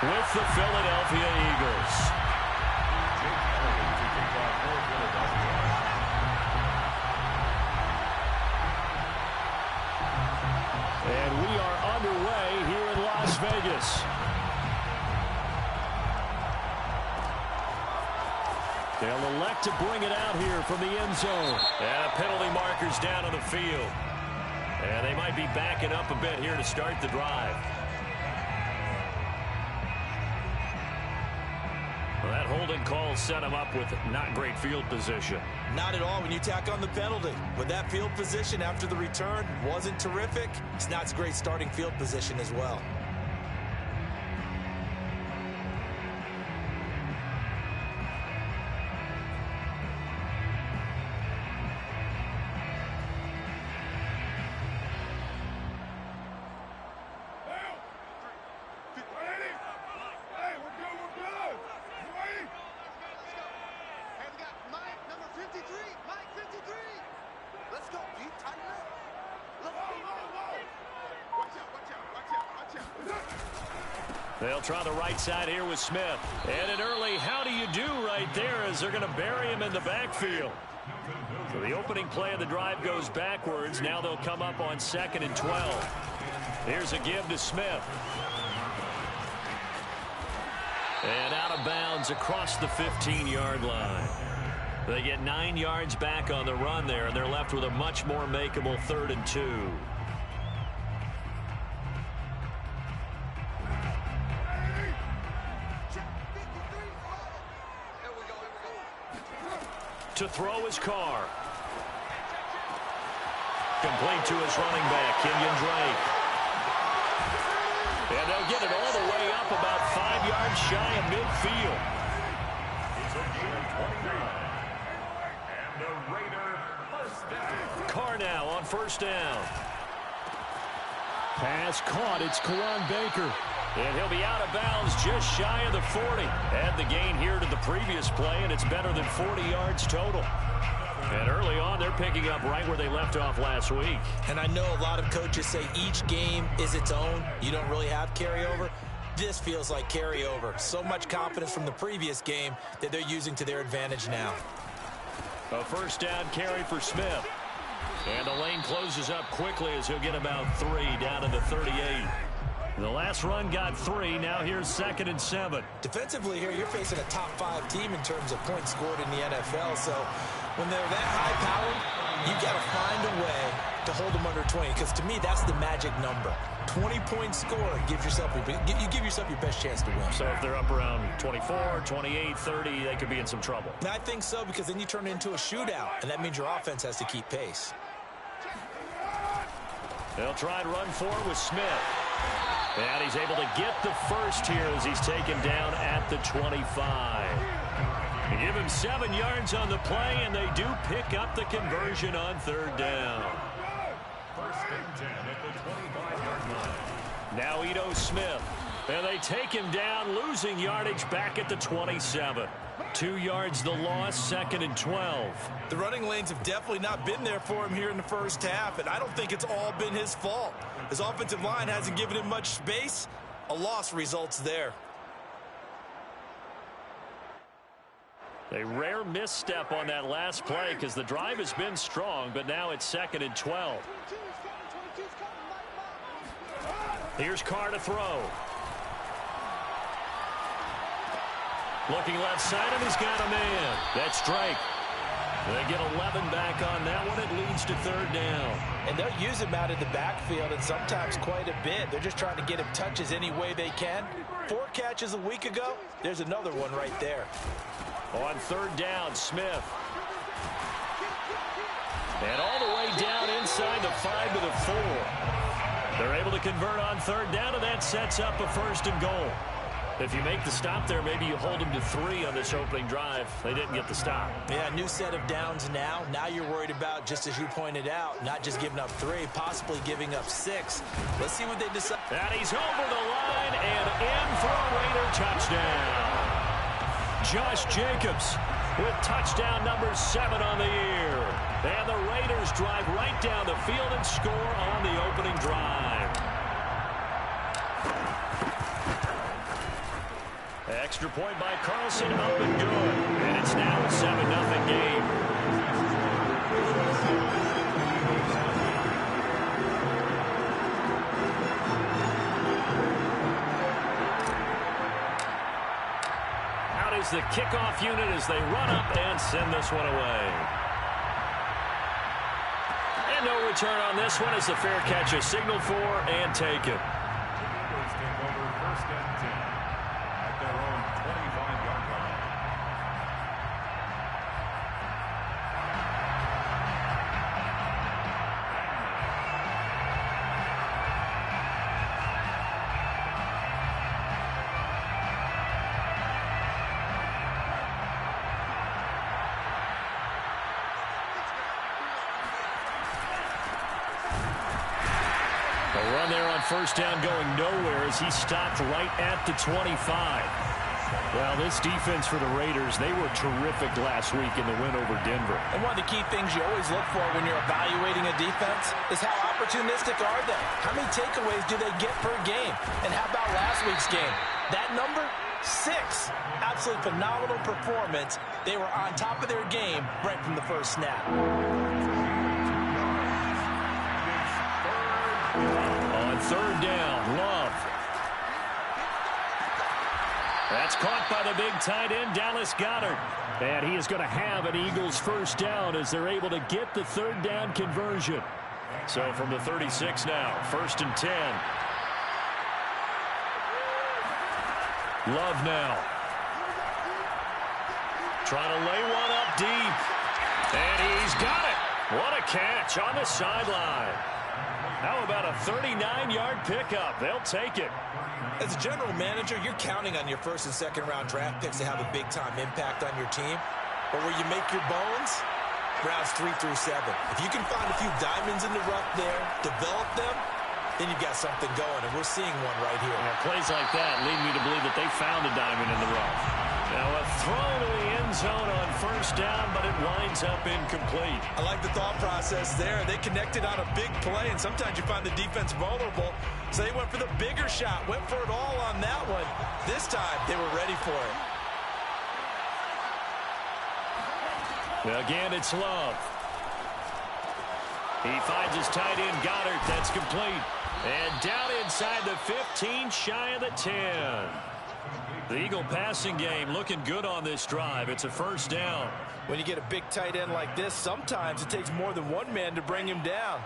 with the Philadelphia Eagles. And we are underway here in Las Vegas. They'll elect to bring it out here from the end zone. And penalty markers down on the field. And they might be backing up a bit here to start the drive. Well, that holding call set him up with not great field position. Not at all when you tack on the penalty. With that field position after the return wasn't terrific. It's not great starting field position as well. They'll try the right side here with Smith. And an early how do you do right there as they're going to bury him in the backfield. So the opening play of the drive goes backwards. Now they'll come up on 2nd and 12. Here's a give to Smith. And out of bounds across the 15-yard line. They get 9 yards back on the run there, and they're left with a much more makeable 3rd and 2. To throw his Carr. Complete to his running back, Kenyon Drake. And they'll get it all the way up about 5 yards shy of midfield. And the Raider first down. Carr now on 1st down. Pass caught. It's Kawan Baker. And he'll be out of bounds just shy of the 40. Add the gain here to the previous play, and it's better than 40 yards total. And early on, they're picking up right where they left off last week. And I know a lot of coaches say each game is its own. You don't really have carryover. This feels like carryover. So much confidence from the previous game that they're using to their advantage now. A 1st down carry for Smith. And the lane closes up quickly as he'll get about 3 down to the 38. The last run got 3. Now here's 2nd and 7. Defensively here, you're facing a top 5 team in terms of points scored in the NFL. So when they're that high-powered, you've got to find a way to hold them under 20. Because to me, that's the magic number. 20 points scored gives yourself you give yourself your best chance to win. So if they're up around 24, 28, 30, they could be in some trouble. And I think so, because then you turn it into a shootout, and that means your offense has to keep pace. They'll try and run forward with Smith. And he's able to get the first here as he's taken down at the 25. They give him 7 yards on the play, and they do pick up the conversion on 3rd down. 1st and 10 at the 25-yard line. Now Ito Smith. And they take him down, losing yardage back at the 27. 2 yards the loss, 2nd and 12. The running lanes have definitely not been there for him here in the first half, and I don't think it's all been his fault. His offensive line hasn't given him much space. A loss results there. A rare misstep on that last play because the drive has been strong, but now it's 2nd and 12. Here's Carr to throw. Looking left side, and he's got a man. That's Drake. They get 11 back on that one. It leads to 3rd down. And they'll use him out in the backfield, and sometimes quite a bit. They're just trying to get him touches any way they can. 4 catches a week ago. There's another one right there. On 3rd down, Smith. And all the way down inside the 5 to the 4. They're able to convert on 3rd down, and that sets up a 1st and goal. If you make the stop there, maybe you hold them to 3 on this opening drive. They didn't get the stop. Yeah, new set of downs now. Now you're worried about, just as you pointed out, not just giving up 3, possibly giving up 6. Let's see what they decide. And he's over the line and in for a Raider touchdown. Josh Jacobs with touchdown number 7 on the year. And the Raiders drive right down the field and score on the opening drive. Extra point by Carlson, up and good. And it's now a 7-0 game. Out is the kickoff unit as they run up and send this one away. And no return on this one as the fair catch is signaled for and taken. A run there on first down going nowhere as he stopped right at the 25. Well, this defense for the Raiders, they were terrific last week in the win over Denver. And one of the key things you always look for when you're evaluating a defense is how opportunistic are they? How many takeaways do they get per game? And how about last week's game? That number? 6. Absolutely phenomenal performance. They were on top of their game right from the first snap. On third down, Love. That's caught by the big tight end, Dallas Goedert. And he is going to have an Eagles first down as they're able to get the third down conversion. So from the 36 now, 1st and 10. Love now. Trying to lay one up deep. And he's got it. What a catch on the sideline. How about a 39-yard pickup? They'll take it. As a general manager, you're counting on your first and second round draft picks to have a big-time impact on your team. But where you make your bones, rounds 3 through 7. If you can find a few diamonds in the rough there, develop them, then you've got something going, and we're seeing one right here. Yeah, plays like that lead me to believe that they found a diamond in the rough. Now a throw to the end zone on first down, but it winds up incomplete. I like the thought process there. They connected on a big play, and sometimes you find the defense vulnerable, so they went for the bigger shot, went for it all on that one. This time, they were ready for it. Again, it's Love. He finds his tight end, Goedert. That's complete. And down inside the 15, shy of the 10. The Eagle passing game looking good on this drive. It's a first down. When you get a big tight end like this, sometimes it takes more than one man to bring him down.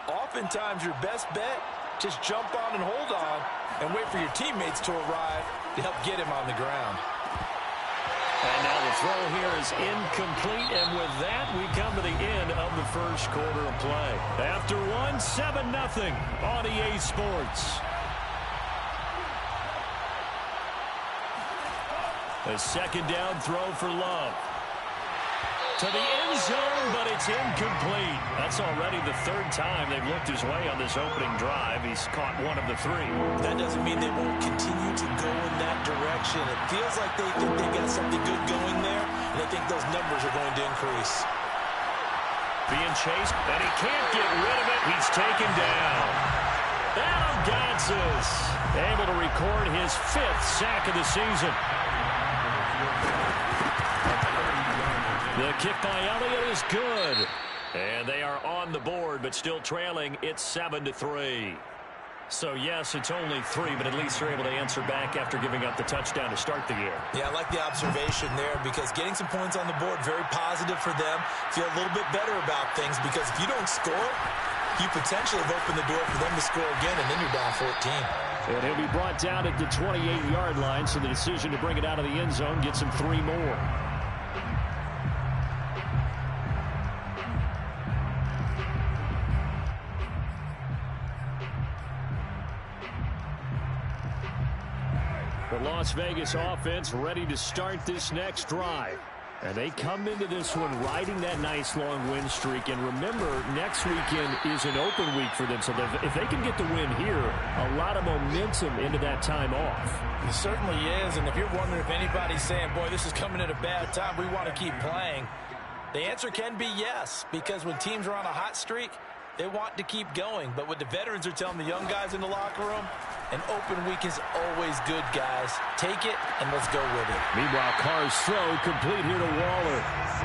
Oftentimes, your best bet, just jump on and hold on and wait for your teammates to arrive to help get him on the ground. And now the throw here is incomplete, and with that, we come to the end of the first quarter of play. After one, 7-0 on EA Sports. A second down throw for Love. To the end zone, but it's incomplete. That's already the third time they've looked his way on this opening drive. He's caught one of the 3. That doesn't mean they won't continue to go in that direction. It feels like they think they got something good going there, and I think those numbers are going to increase. Being chased, and he can't get rid of it. He's taken down. Adam Gotsis able to record his 5th sack of the season. The kick by Elliott is good. And they are on the board, but still trailing. It's 7-3. So, yes, it's only 3, but at least they're able to answer back after giving up the touchdown to start the year. Yeah, I like the observation there because getting some points on the board, very positive for them. Feel a little bit better about things because if you don't score, you potentially have opened the door for them to score again, and then you're down 14. And he'll be brought down at the 28-yard line, so the decision to bring it out of the end zone gets him 3 more. The Las Vegas offense ready to start this next drive. And they come into this one riding that nice long win streak. And remember, next weekend is an open week for them. So if they can get the win here, a lot of momentum into that time off. It certainly is. And if you're wondering if anybody's saying, boy, this is coming at a bad time, we want to keep playing, the answer can be yes. Because when teams are on a hot streak, They want to keep going, but what the veterans are telling the young guys in the locker room, an open week is always good, guys. Take it, and let's go with it. Meanwhile, Carr's throw complete here to Waller.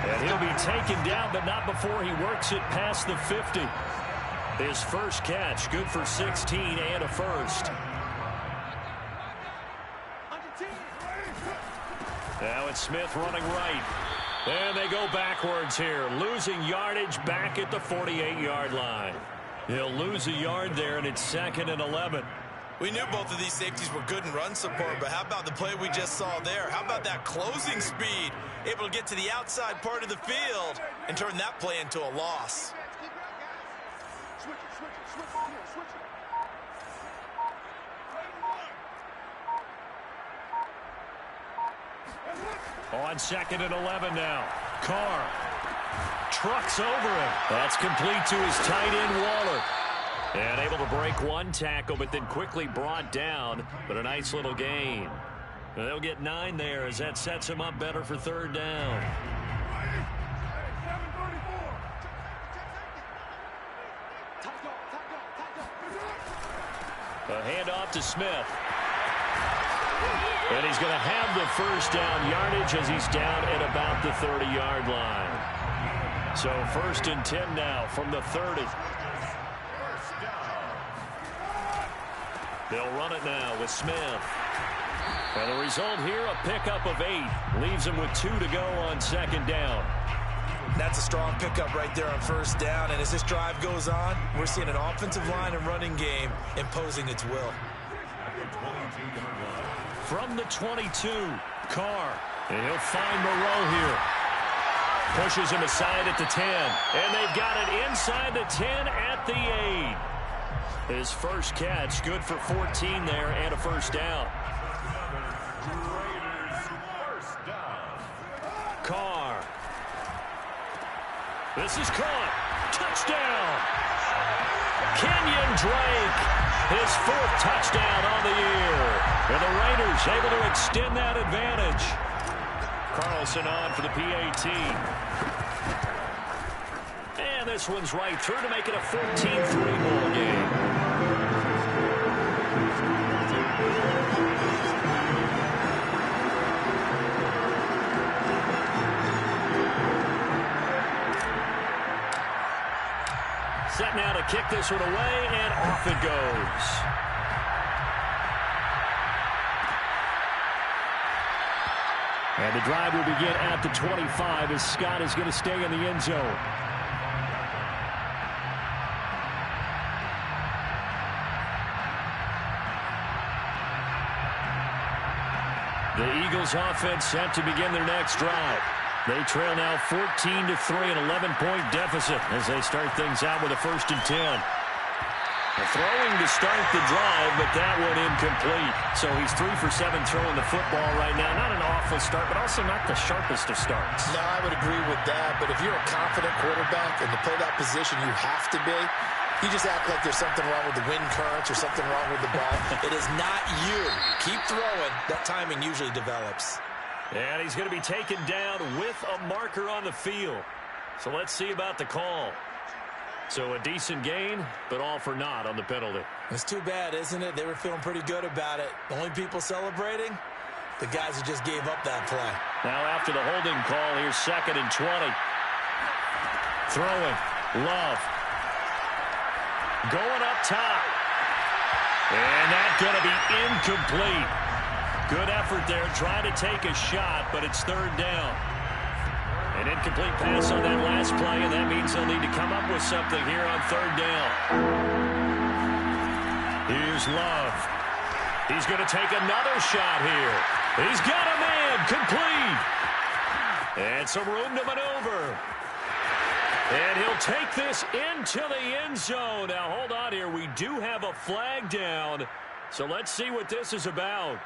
And he'll be taken down, but not before he works it past the 50. His first catch, good for 16 and a first. Now it's Smith running right. And they go backwards here, losing yardage back at the 48-yard line. He'll lose a yard there, and it's 2nd and 11. We knew both of these safeties were good in run support, but how about the play we just saw there? How about that closing speed? Able to get to the outside part of the field and turn that play into a loss. On 2nd and 11 now. Carr trucks over him. That's complete to his tight end, Waller. And able to break one tackle, but then quickly brought down. But a nice little gain. And they'll get 9 there as that sets him up better for 3rd down. A handoff to Smith. And he's going to have the first down yardage as he's down at about the 30-yard line. So 1st and 10 now from the 30. They'll run it now with Smith. And the result here, a pickup of 8. Leaves him with 2 to go on 2nd down. That's a strong pickup right there on 1st down. And as this drive goes on, we're seeing an offensive line and running game imposing its will. From the 22, Carr. And he'll find Moreau here. Pushes him aside at the 10. And they've got it inside the 10 at the 8. His first catch, good for 14 there and a first down. Carr. This is caught. Touchdown. Kenyon Drake. His 4th touchdown on the year. And the Raiders able to extend that advantage. Carlson on for the PAT. And this one's right through to make it a 14-3 ball game. Set now to kick this one away, and off it goes. And the drive will begin at the 25 as Scott is going to stay in the end zone. The Eagles offense set to begin their next drive. They trail now 14-3, an 11-point deficit as they start things out with a 1st and 10. Throwing to start the drive, but that one incomplete. So he's 3 for 7 throwing the football right now. Not an awful start, but also not the sharpest of starts. No, I would agree with that. But if you're a confident quarterback and to play that position you have to be, you just act like there's something wrong with the wind currents or something wrong with the ball. It is not you. Keep throwing. That timing usually develops. And he's going to be taken down with a marker on the field. So let's see about the call. So a decent gain, but all for naught on the penalty. It's too bad, isn't it? They were feeling pretty good about it. The only people celebrating, the guys who just gave up that play. Now after the holding call, here's 2nd and 20. Throwing. Love. Going up top. And that's going to be incomplete. Good effort there, trying to take a shot, but it's 3rd down. An incomplete pass on that last play, and that means they'll need to come up with something here on 3rd down. Here's Love. He's going to take another shot here. He's got a man, complete. And some room to maneuver. And he'll take this into the end zone. Now, hold on here. We do have a flag down, so let's see what this is about.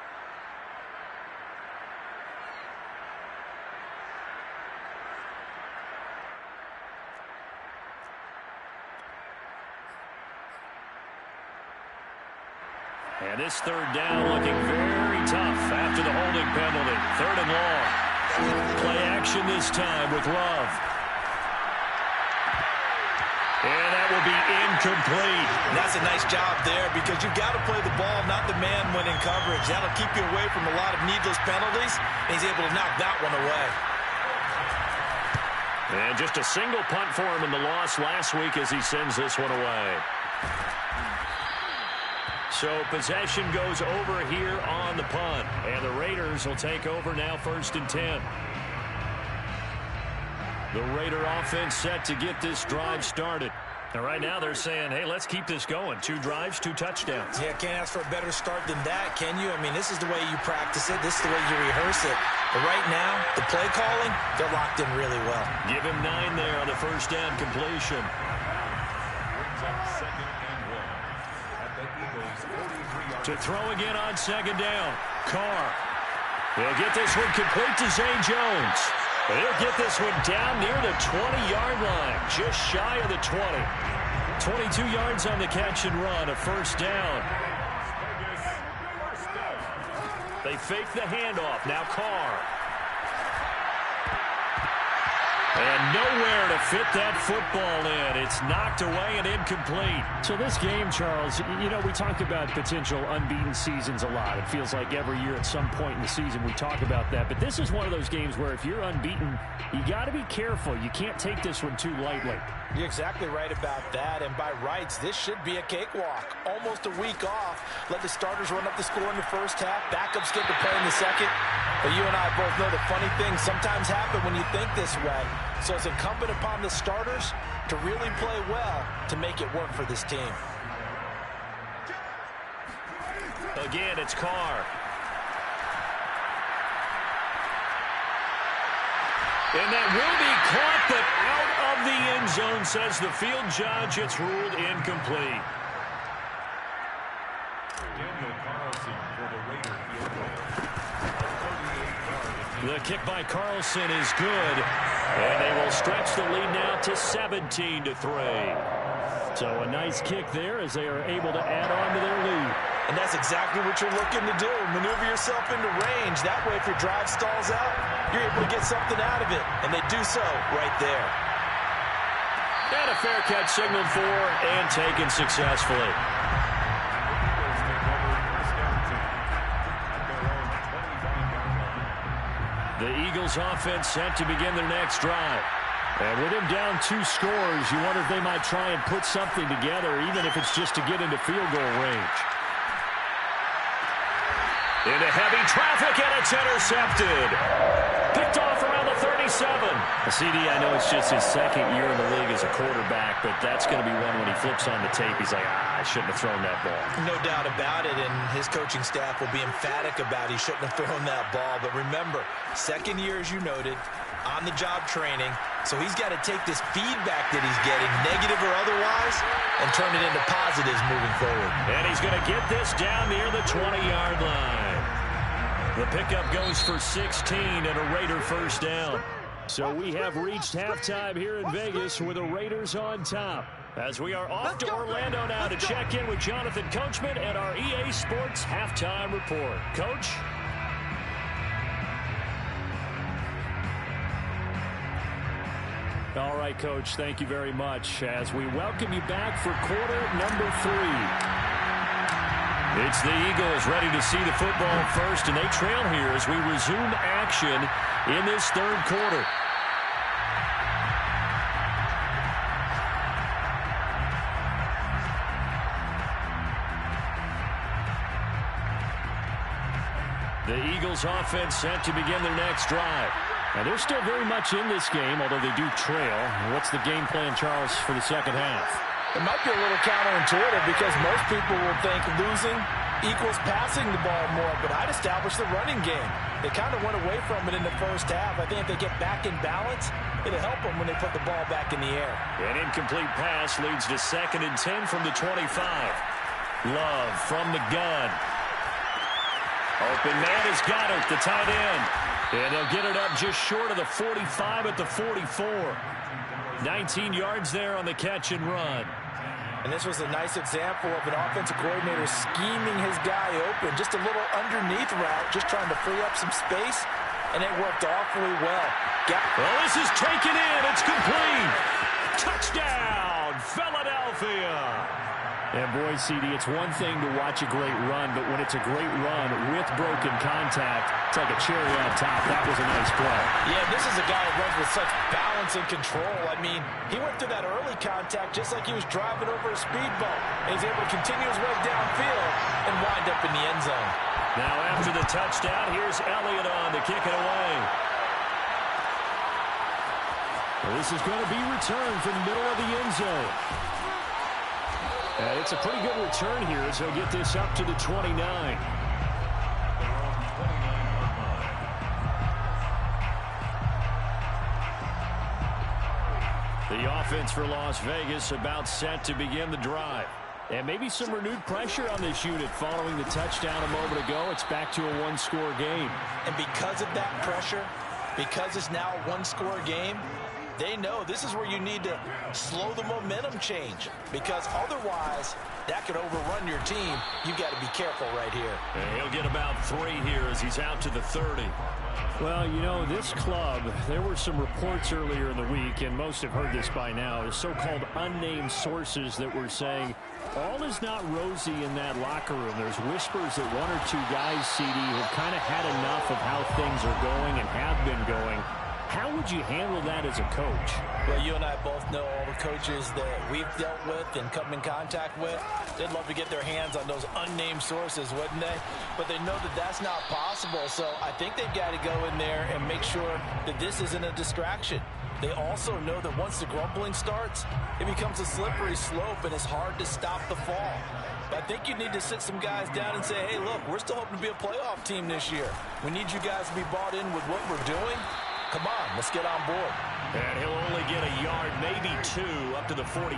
And this 3rd down looking very tough after the holding penalty. 3rd and long. Play action this time with Love. And that will be incomplete. And that's a nice job there because you've got to play the ball, not the man when in coverage. That'll keep you away from a lot of needless penalties, and he's able to knock that one away. And just a single punt for him in the loss last week as he sends this one away. So possession goes over here on the punt. And the Raiders will take over now 1st and 10. The Raider offense set to get this drive started. And right now they're saying, hey, let's keep this going. 2 drives, 2 touchdowns. Yeah, can't ask for a better start than that, can you? I mean, this is the way you practice it. This is the way you rehearse it. But right now, the play calling, they're locked in really well. Give him 9 there on the first down completion. To throw again on 2nd down. Carr. He'll get this one complete to Zay Jones. He'll get this one down near the 20-yard line, just shy of the 20. 22 yards on the catch and run, a first down. They fake the handoff. Now Carr. And nowhere to fit that football in. It's knocked away and incomplete. So this game, Charles, you know, we talk about potential unbeaten seasons a lot. It feels like every year at some point in the season we talk about that. But this is one of those games where if you're unbeaten, you got to be careful. You can't take this one too lightly. You're exactly right about that. And by rights, this should be a cakewalk. Almost a week off. Let the starters run up the score in the first half. Backups get to play in the second. But you and I both know the funny things sometimes happen when you think this way. So it's incumbent upon the starters to really play well to make it work for this team. Again, it's Carr. And that will be caught, but out of the end zone, says the field judge. It's ruled incomplete. The kick by Carlson is good, and they will stretch the lead now to 17-3. So a nice kick there as they are able to add on to their lead. And that's exactly what you're looking to do. Maneuver yourself into range. That way, if your drive stalls out, you're able to get something out of it. And they do so right there. And a fair catch signaled for and taken successfully. The Eagles offense set to begin their next drive. And with him down 2 scores, you wonder if they might try and put something together, even if it's just to get into field goal range. Into heavy traffic, and it's intercepted. Picked off around the 37. CD, I know it's just his 2nd year in the league as a quarterback, but that's going to be one when he flips on the tape, he's like, I shouldn't have thrown that ball. No doubt about it, and his coaching staff will be emphatic about he shouldn't have thrown that ball. But remember, 2nd year, as you noted, on-the-job training. So he's got to take this feedback that he's getting, negative or otherwise, and turn it into positives moving forward. And he's going to get this down near the 20-yard line. The pickup goes for 16 and a Raider first down. So we have reached halftime here in Vegas with the Raiders on top. As we are off to Orlando now to check in with Jonathan Coachman and our EA Sports halftime report. Coach? All right, Coach, thank you very much as we welcome you back for quarter number 3. It's the Eagles ready to see the football first, and they trail here as we resume action in this 3rd quarter. The Eagles offense set to begin their next drive. And they're still very much in this game, although they do trail. What's the game plan, Charles, for the second half? It might be a little counterintuitive because most people will think losing equals passing the ball more, but I'd establish the running game. They kind of went away from it in the first half. I think if they get back in balance, it'll help them when they put the ball back in the air. An incomplete pass leads to 2nd and 10 from the 25. Love from the gun. Open man has got it, the tight end. And they'll get it up just short of the 45 at the 44. 19 yards there on the catch and run. And this was a nice example of an offensive coordinator scheming his guy open. Just a little underneath route, just trying to free up some space. And it worked awfully well. Well, this is taken in. It's complete. Touchdown, Philadelphia. And boy, CD, it's one thing to watch a great run, but when it's a great run with broken contact, it's like a cherry on top. That was a nice play. Yeah, this is a guy who runs with such balance and control. I mean, he went through that early contact just like he was driving over a speed bump. And he's able to continue his way downfield and wind up in the end zone. Now after the touchdown, here's Elliott on to kick it away. Well, this is going to be returned from the middle of the end zone. It's a pretty good return here as he'll get this up to the 29. The offense for Las Vegas about set to begin the drive. And maybe some renewed pressure on this unit following the touchdown a moment ago. It's back to a one-score game. And because of that pressure, because it's now a one-score game, they know this is where you need to slow the momentum change, because otherwise that could overrun your team. You've got to be careful right here. And he'll get about 3 here as he's out to the 30. Well, you know, this club, there were some reports earlier in the week, and most have heard this by now, the so-called unnamed sources that were saying all is not rosy in that locker room. There's whispers that 1 or 2 guys, CD, have kind of had enough of how things are going and have been going. How would you handle that as a coach? Well, you and I both know all the coaches that we've dealt with and come in contact with. They'd love to get their hands on those unnamed sources, wouldn't they? But they know that that's not possible. So I think they've got to go in there and make sure that this isn't a distraction. They also know that once the grumbling starts, it becomes a slippery slope and it's hard to stop the fall. But I think you need to sit some guys down and say, hey, look, we're still hoping to be a playoff team this year. We need you guys to be bought in with what we're doing. Come on, let's get on board. And he'll only get a yard, maybe 2, up to the 46.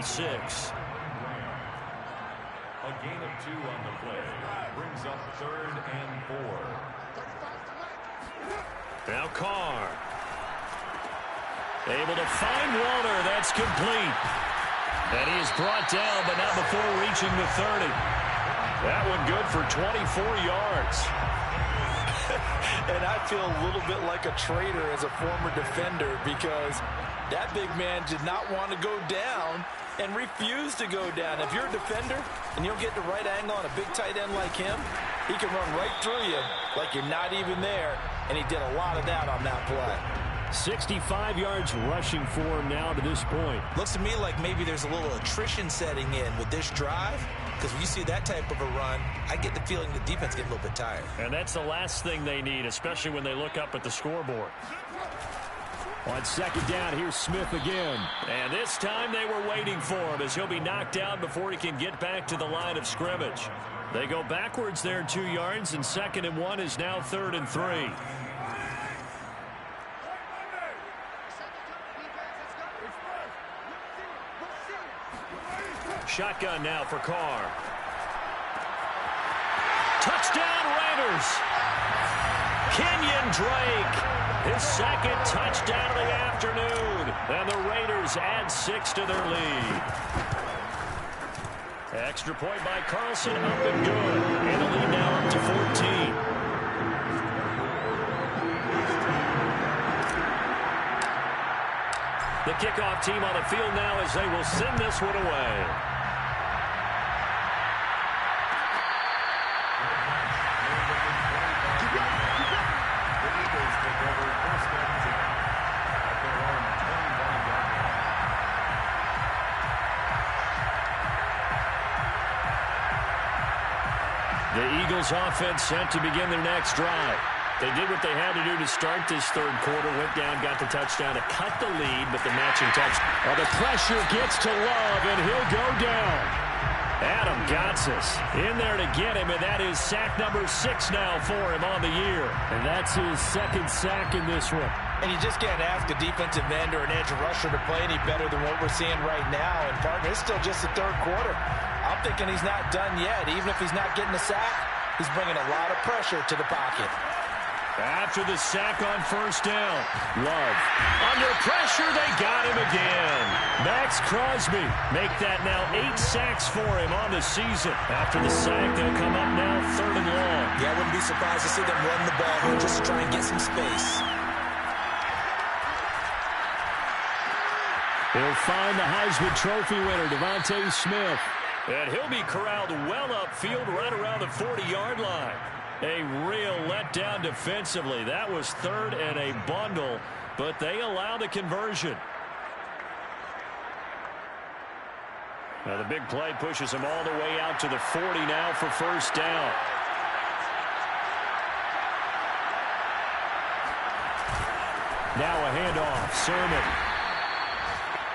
A gain of 2 on the play brings up 3rd and 4. Now Carr. Able to find Walter. That's complete. And he is brought down, but not before reaching the 30. That one good for 24 yards. And I feel a little bit like a traitor as a former defender, because that big man did not want to go down and refused to go down. If you're a defender and you don't get the right angle on a big tight end like him, he can run right through you like you're not even there, and he did a lot of that on that play. 65 yards rushing for him now to this point. Looks to me like maybe there's a little attrition setting in with this drive, because when you see that type of a run, I get the feeling the defense get a little bit tired. And that's the last thing they need, especially when they look up at the scoreboard. On second down, here's Smith again. And this time they were waiting for him, as he'll be knocked down before he can get back to the line of scrimmage. They go backwards there 2 yards, and 2nd and 1 is now 3rd and 3. Shotgun now for Carr. Touchdown Raiders. Kenyon Drake, his 2nd touchdown of the afternoon. And the Raiders add 6 to their lead. Extra point by Carlson, up and good. And the lead now up to 14. The kickoff team on the field now as they will send this one away. The Eagles offense set to begin their next drive. They did what they had to do to start this 3rd quarter. Went down, got the touchdown to cut the lead, but the matching touchdown. Well, the pressure gets to Love, and he'll go down. Adam Gotsis in there to get him, and that is sack number 6 now for him on the year. And that's his 2nd sack in this one. And you just can't ask a defensive end or an edge rusher to play any better than what we're seeing right now. And partner, it's still just the 3rd quarter. I'm thinking he's not done yet. Even if he's not getting a sack, he's bringing a lot of pressure to the pocket. After the sack on 1st down, Love under pressure. They got him again. Max Crosby make that now 8 sacks for him on the season. After the sack, they'll come up now 3rd and long. Yeah, I wouldn't be surprised to see them run the ball here just to try and get some space. He'll find the Heisman Trophy winner, DeVonta Smith. And he'll be corralled well upfield right around the 40-yard line. A real letdown defensively. That was third and a bundle, but they allow the conversion. Now the big play pushes him all the way out to the 40 now for first down. Now a handoff. Sermon.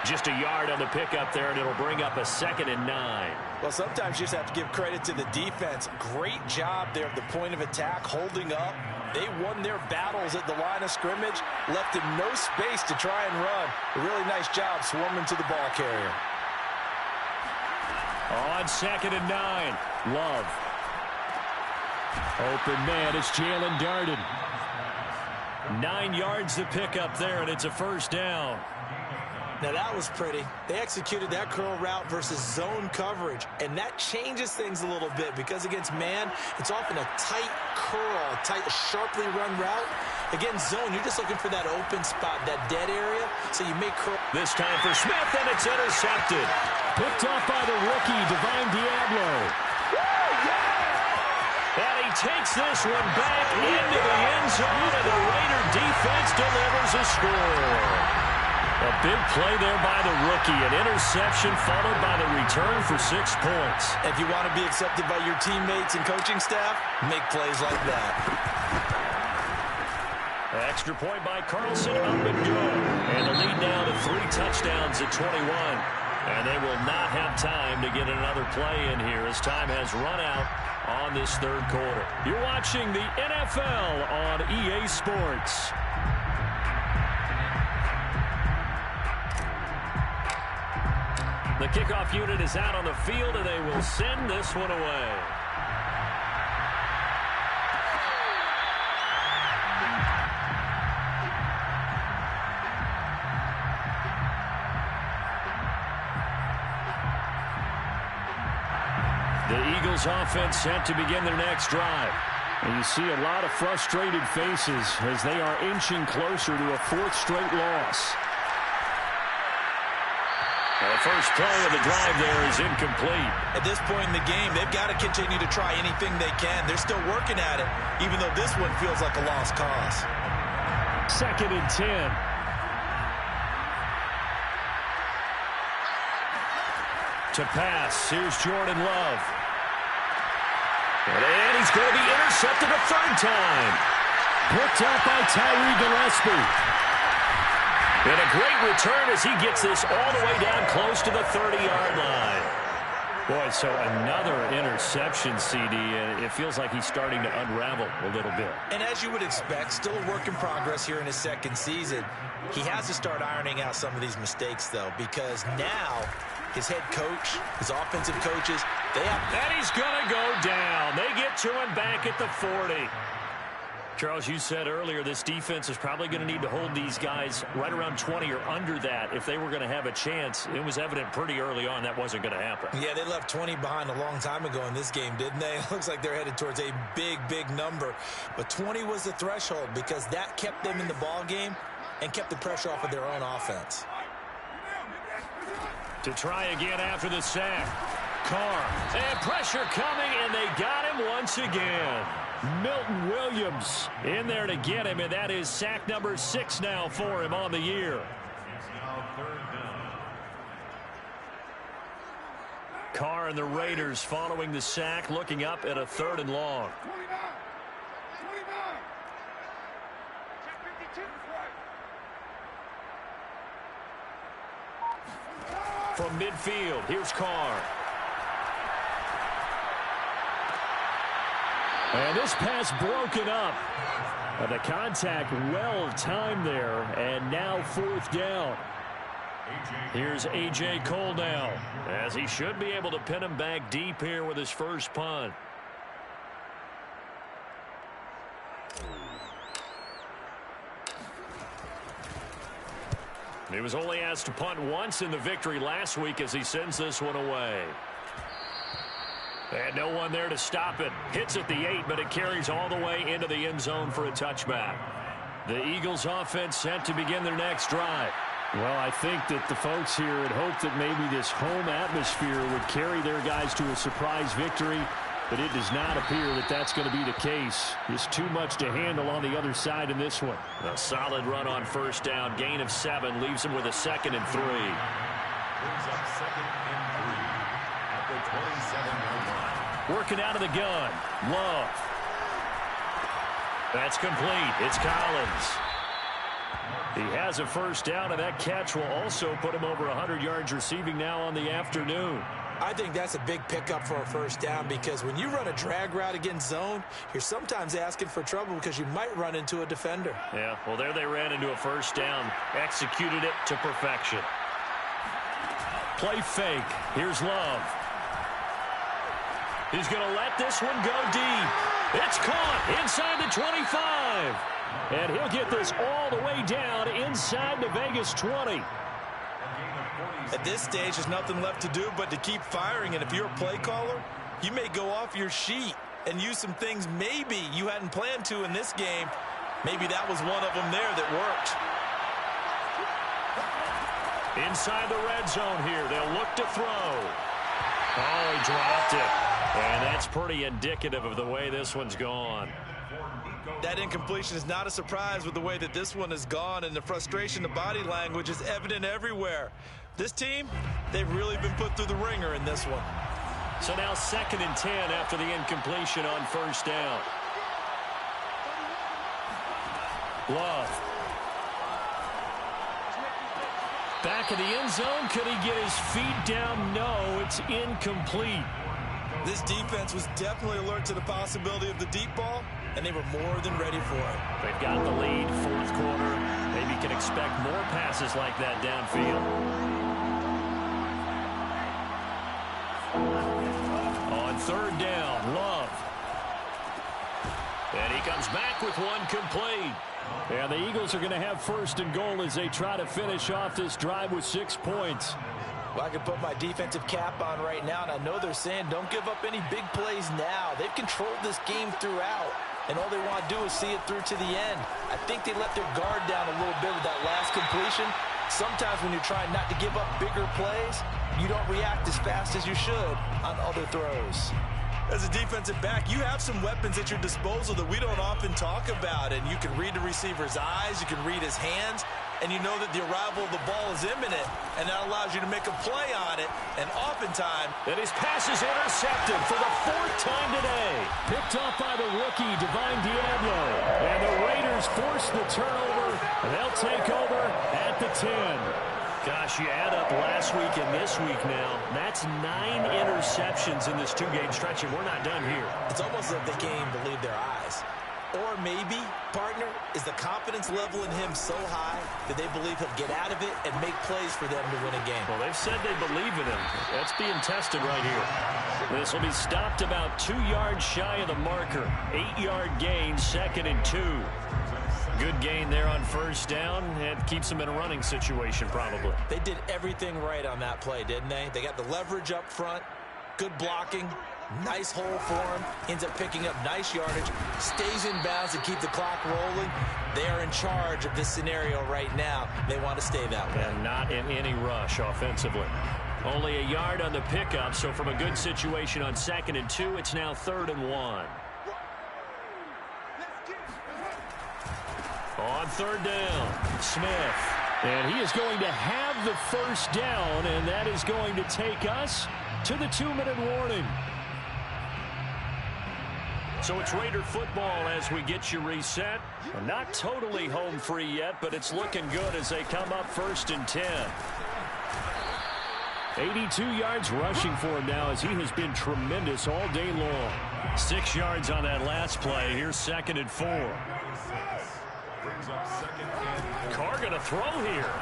Just a yard on the pickup there, and it'll bring up a 2nd and 9. Well, sometimes you just have to give credit to the defense. Great job there at the point of attack, holding up. They won their battles at the line of scrimmage, left him no space to try and run. A really nice job swarming to the ball carrier. On 2nd and 9, Love. Open man, it's Jalen Darden. 9 yards to pick up there, and it's a first down. Now that was pretty. They executed that curl route versus zone coverage, and that changes things a little bit because against man, it's often a tight curl, tight, sharply run route. Against zone, you're just looking for that open spot, that dead area, so you make curl. This time for Smith, and it's intercepted. Picked up by the rookie, Divine Diablo. And he takes this one back into the end zone, and the Raider defense delivers a score. A big play there by the rookie. An interception followed by the return for 6 points. If you want to be accepted by your teammates and coaching staff, make plays like that. Extra point by Carlson, up and good. And the lead now to 3 touchdowns at 21. And they will not have time to get another play in here as time has run out on this third quarter. You're watching the NFL on EA Sports. The kickoff unit is out on the field, and they will send this one away. The Eagles offense set to begin their next drive. And you see a lot of frustrated faces as they are inching closer to a 4th straight loss. The first play of the drive there is incomplete. At this point in the game, they've got to continue to try anything they can. They're still working at it, even though this one feels like a lost cause. 2nd and 10. To pass, here's Jordan Love. And he's going to be intercepted a 3rd time. Picked up by Tyree Gillespie. And a great return as he gets this all the way down close to the 30-yard line. Boy, so another interception, CD, and it feels like he's starting to unravel a little bit. And as you would expect, still a work in progress here in his 2nd season. He has to start ironing out some of these mistakes, though, because now his head coach, his offensive coaches, they have... And he's going to go down. They get to him back at the 40. Charles, you said earlier this defense is probably going to need to hold these guys right around 20 or under that if they were going to have a chance. It was evident pretty early on that wasn't going to happen. Yeah, they left 20 behind a long time ago in this game, didn't they? It looks like they're headed towards a big, big number. But 20 was the threshold because that kept them in the ball game and kept the pressure off of their own offense. To try again after the sack. Carr. And pressure coming, and they got him once again. Milton Williams in there to get him, and that is sack number 6 now for him on the year. Carr and the Raiders following the sack, looking up at a 3rd and long. From midfield, here's Carr. And this pass broken up. The contact well timed there, and now 4th down. Here's A.J. Cole now, as he should be able to pin him back deep here with his first punt. He was only asked to punt once in the victory last week as he sends this one away. And no one there to stop it. Hits at the 8, but it carries all the way into the end zone for a touchback. The Eagles offense set to begin their next drive. Well, I think that the folks here had hoped that maybe this home atmosphere would carry their guys to a surprise victory, but it does not appear that that's going to be the case. Just too much to handle on the other side in this one. A solid run on first down. Gain of 7 leaves him with a 2nd and 3. Brings up 2nd and 3 at the 27-yard line. Working out of the gun. Love. That's complete. It's Collins. He has a first down, and that catch will also put him over 100 yards receiving now on the afternoon. I think that's a big pickup for a first down because when you run a drag route against zone, you're sometimes asking for trouble because you might run into a defender. Yeah, well, there they ran into a first down. Executed it to perfection. Play fake. Here's Love. He's going to let this one go deep. It's caught inside the 25. And he'll get this all the way down inside the Vegas 20. At this stage, there's nothing left to do but to keep firing. And if you're a play caller, you may go off your sheet and use some things maybe you hadn't planned to in this game. Maybe that was one of them there that worked. Inside the red zone here. They'll look to throw. Oh, he dropped it. And that's pretty indicative of the way this one's gone. That incompletion is not a surprise with the way that this one has gone, and the frustration, the body language is evident everywhere. This team, they've really been put through the ringer in this one. So now 2nd and 10 after the incompletion on first down. Love. Back in the end zone. Could he get his feet down? No, it's incomplete. This defense was definitely alert to the possibility of the deep ball, and they were more than ready for it. They've got the lead, 4th quarter. Maybe can expect more passes like that downfield. On 3rd down, Love. And he comes back with one complete. And the Eagles are going to have 1st and goal as they try to finish off this drive with 6 points. Well, I can put my defensive cap on right now, and I know they're saying don't give up any big plays now. They've controlled this game throughout, and all they want to do is see it through to the end. I think they let their guard down a little bit with that last completion. Sometimes when you're trying not to give up bigger plays, you don't react as fast as you should on other throws. As a defensive back, you have some weapons at your disposal that we don't often talk about, and you can read the receiver's eyes, you can read his hands, and you know that the arrival of the ball is imminent, and that allows you to make a play on it, and oftentimes... And his pass is intercepted for the 4th time today. Picked up by the rookie, Divine Diablo. And the Raiders force the turnover, and they'll take over at the 10. Gosh, you add up last week and this week now. That's 9 interceptions in this 2-game stretch, and we're not done here. It's almost like they can't even believe their eyes. Or maybe, partner, is the confidence level in him so high that they believe he'll get out of it and make plays for them to win a game. Well, they've said they believe in him. That's being tested right here. This will be stopped about 2 yards shy of the marker. 8-yard gain, 2nd and 2. Good gain there on first down. It keeps them in a running situation probably. They did everything right on that play, didn't they? They got the leverage up front, good blocking, nice hole for him, ends up picking up nice yardage, stays in bounds to keep the clock rolling. They are in charge of this scenario right now. They want to stay that way. And not in any rush offensively. Only a yard on the pickup, so from a good situation on 2nd and 2, it's now 3rd and 1. On 3rd down, Smith. And he is going to have the first down, and that is going to take us to the 2-minute warning. So it's Raider football as we get you reset. Not totally home free yet, but it's looking good as they come up 1st and 10. 82 yards rushing for him now as he has been tremendous all day long. 6 yards on that last play. Here's 2nd and 4. Carr going to throw here.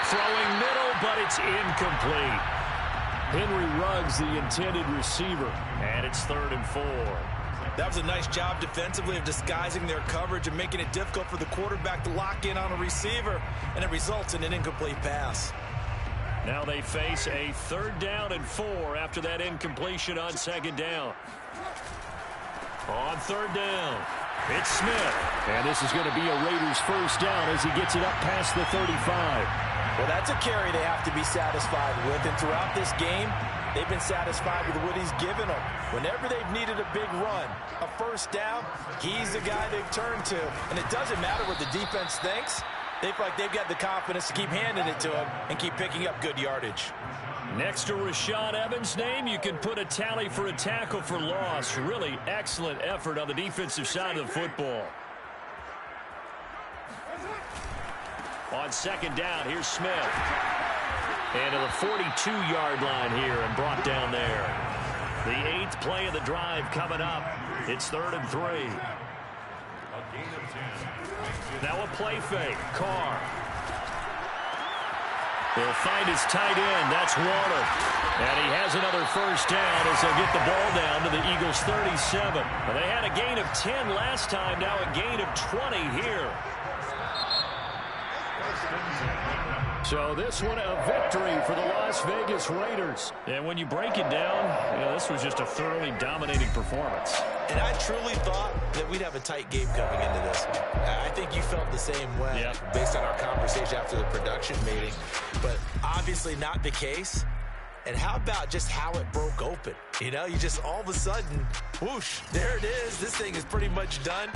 Throwing middle, but it's incomplete. Henry Ruggs, the intended receiver. And it's 3rd and 4. That was a nice job defensively of disguising their coverage and making it difficult for the quarterback to lock in on a receiver, and it results in an incomplete pass. Now they face a 3rd down and 4 after that incompletion on 2nd down. On 3rd down, It's Smith. And this is going to be a Raiders first down as he gets it up past the 35. Well, that's a carry they have to be satisfied with. And throughout this game, they've been satisfied with what he's given them. Whenever they've needed a big run, a first down, he's the guy they've turned to. And it doesn't matter what the defense thinks. They feel like they've got the confidence to keep handing it to him and keep picking up good yardage. Next to Rashaan Evans' name, you can put a tally for a tackle for loss. Really excellent effort on the defensive side of the football. On second down, here's Smith. And to the 42-yard line here and brought down there. The 8th play of the drive coming up. It's 3rd and 3. Now a play fake. Carr. He'll find his tight end. That's Warner. And he has another first down as they'll get the ball down to the Eagles' 37. Well, they had a gain of 10 last time. Now a gain of 20 here. So this one a victory for the Las Vegas Raiders. And when you break it down, this was just a thoroughly dominating performance. And I truly thought that we'd have a tight game coming into this. I think you felt the same way based on our conversation after the production meeting. But obviously not the case. And how about just how it broke open? You just all of a sudden, whoosh, there it is. This thing is pretty much done.